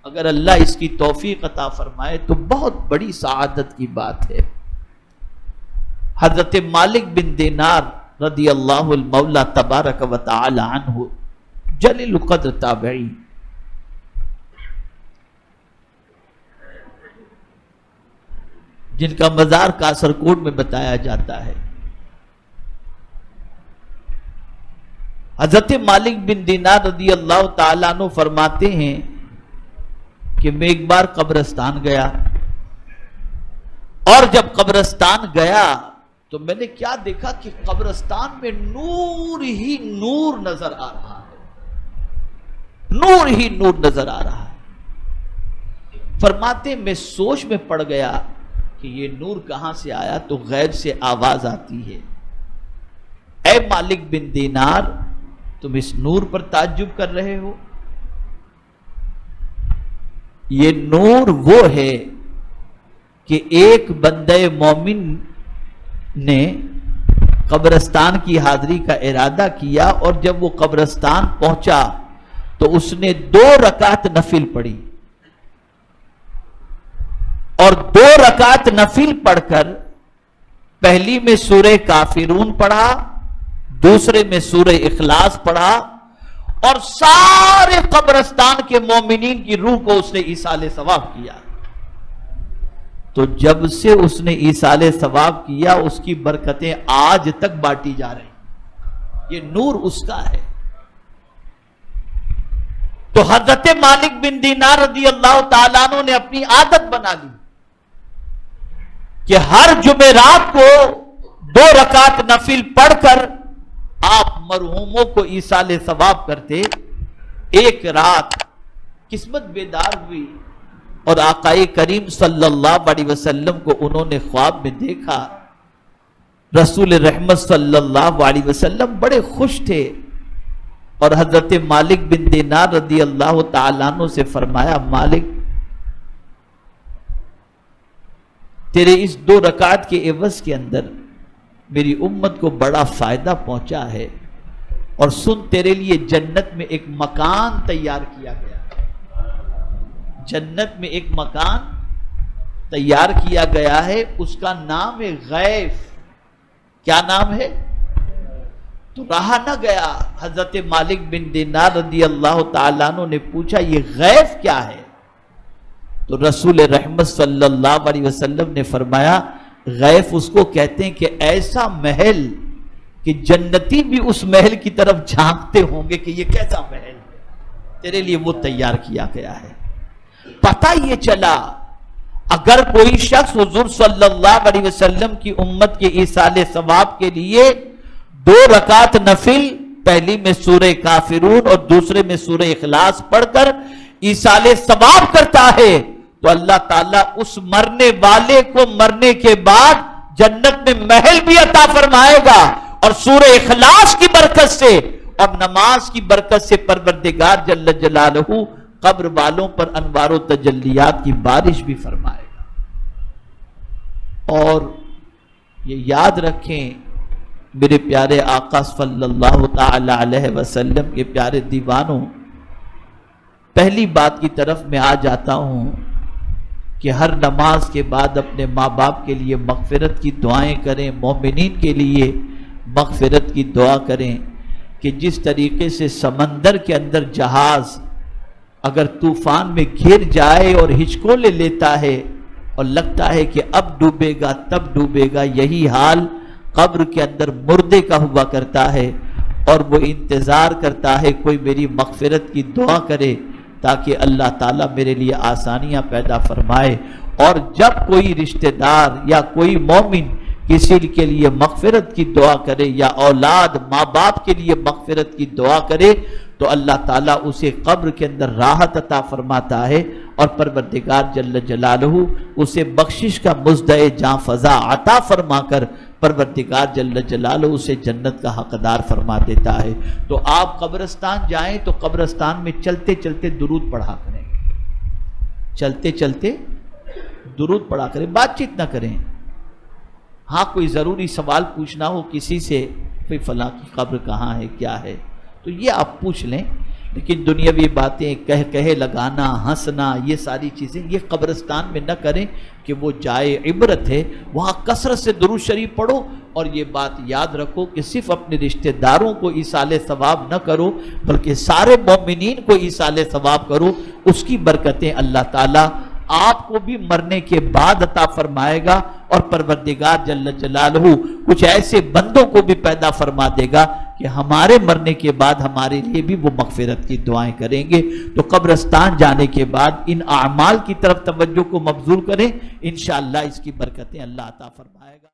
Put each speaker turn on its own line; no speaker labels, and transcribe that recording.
اگر اللہ اس کی توفیق عطا فرمائے تو بہت بڑی سعادت کی بات ہے۔ حضرت مالک بن دینار رضی اللہ المولا تبارک و تعالی عنہ جلیل القدر تابعی، جن کا مزار کاسرکوٹ میں بتایا جاتا ہے۔ حضرت مالک بن دینار رضی اللہ تعالیٰ عنہ فرماتے ہیں کہ میں ایک بار قبرستان گیا، اور جب قبرستان گیا تو میں نے کیا دیکھا کہ قبرستان میں نور ہی نور نظر آ رہا ہے، نور ہی نور نظر آ رہا ہے۔ فرماتے میں سوچ میں پڑ گیا کہ یہ نور کہاں سے آیا، تو غیب سے آواز آتی ہے، اے مالک بن دینار تم اس نور پر تعجب کر رہے ہو؟ یہ نور وہ ہے کہ ایک بندہ مومن نے قبرستان کی حاضری کا ارادہ کیا، اور جب وہ قبرستان پہنچا تو اس نے 2 رکعت نفل پڑھی، اور 2 رکعت نفل پڑھ کر پہلی میں سورہ کافرون پڑھا، دوسرے میں سورہ اخلاص پڑھا، اور سارے قبرستان کے مومنین کی روح کو اس نے ایصال ثواب کیا۔ تو جب سے اس نے ایصال ثواب کیا اس کی برکتیں آج تک بانٹی جا رہی، یہ نور اس کا ہے۔ تو حضرت مالک بن دینار رضی اللہ تعالیٰ عنہ نے اپنی عادت بنا لی کہ ہر جمعرات کو 2 رکعت نفل پڑھ کر آپ مرحوموں کو ایصال ثواب کرتے۔ ایک رات قسمت بیدار ہوئی اور آقا کریم صلی اللہ علیہ وسلم کو انہوں نے خواب میں دیکھا۔ رسول رحمت صلی اللہ علیہ وسلم بڑے خوش تھے، اور حضرت مالک بن دینار رضی اللہ تعالیٰ عنہ سے فرمایا، مالک تیرے اس 2 رکعت کے عوض کے اندر میری امت کو بڑا فائدہ پہنچا ہے، اور سن تیرے لیے جنت میں ایک مکان تیار کیا گیا، جنت میں ایک مکان تیار کیا گیا ہے، اس کا نام ہے غیف۔ کیا نام ہے؟ تو رہا نہ گیا، حضرت مالک بن دینار رضی اللہ تعالیٰ عنہ نے پوچھا یہ غیف کیا ہے؟ تو رسول رحمت صلی اللہ علیہ وسلم نے فرمایا غیف اس کو کہتے ہیں کہ ایسا محل کہ جنتی بھی اس محل کی طرف جھانکتے ہوں گے کہ یہ کیسا محل ہے، تیرے لیے وہ تیار کیا گیا ہے۔ پتہ یہ چلا اگر کوئی شخص حضور صلی اللہ علیہ وسلم کی امت کے ایصال ثواب کے لیے 2 رکعت نفل، پہلی میں سورہ کافرون اور دوسرے میں سورہ اخلاص پڑھ کر ایصال ثواب کرتا ہے، تو اللہ تعالیٰ اس مرنے والے کو مرنے کے بعد جنت میں محل بھی عطا فرمائے گا، اور سورہ اخلاص کی برکت سے اور نماز کی برکت سے پروردگار جل جلالہ قبر والوں پر انوار و تجلیات کی بارش بھی فرمائے گا۔ اور یہ یاد رکھیں میرے پیارے آقا صلی اللہ تعالی علیہ وسلم کے پیارے دیوانوں، پہلی بات کی طرف میں آ جاتا ہوں کہ ہر نماز کے بعد اپنے ماں باپ کے لیے مغفرت کی دعائیں کریں، مومنین کے لیے مغفرت کی دعا کریں، کہ جس طریقے سے سمندر کے اندر جہاز اگر طوفان میں گر جائے اور ہچکولے لیتا ہے اور لگتا ہے کہ اب ڈوبے گا تب ڈوبے گا، یہی حال قبر کے اندر مردے کا ہوا کرتا ہے، اور وہ انتظار کرتا ہے کوئی میری مغفرت کی دعا کرے تاکہ اللہ تعالیٰ میرے لیے آسانیاں پیدا فرمائے۔ اور جب کوئی رشتہ دار یا کوئی مومن کسی کے لیے مغفرت کی دعا کرے یا اولاد ماں باپ کے لیے مغفرت کی دعا کرے تو اللہ تعالیٰ اسے قبر کے اندر راحت عطا فرماتا ہے، اور پروردگار جل جلالہ اسے بخشش کا مزدۂ جاں فضا عطا فرما کر پروردگار جل جلالہ اسے جنت کا حقدار فرما دیتا ہے۔ تو آپ قبرستان جائیں تو قبرستان میں چلتے چلتے درود پڑھا کریں، چلتے چلتے درود پڑھا کریں، بات چیت نہ کریں۔ ہاں کوئی ضروری سوال پوچھنا ہو کسی سے، کوئی فلاں کی قبر کہاں ہے کیا ہے، تو یہ آپ پوچھ لیں، لیکن دنیاوی باتیں کہے لگانا، ہنسنا، یہ ساری چیزیں یہ قبرستان میں نہ کریں کہ وہ جائے عبرت ہے۔ وہاں کثرت سے درود شریف پڑھو، اور یہ بات یاد رکھو کہ صرف اپنے رشتہ داروں کو ایصال ثواب نہ کرو بلکہ سارے مومنین کو ایصال ثواب کرو۔ اس کی برکتیں اللہ تعالیٰ آپ کو بھی مرنے کے بعد عطا فرمائے گا، اور پروردگار جل جلالہ کچھ ایسے بندوں کو بھی پیدا فرما دے گا کہ ہمارے مرنے کے بعد ہمارے لیے بھی وہ مغفرت کی دعائیں کریں گے۔ تو قبرستان جانے کے بعد ان اعمال کی طرف توجہ کو مبذول کریں، انشاءاللہ اس کی برکتیں اللہ عطا فرمائے گا۔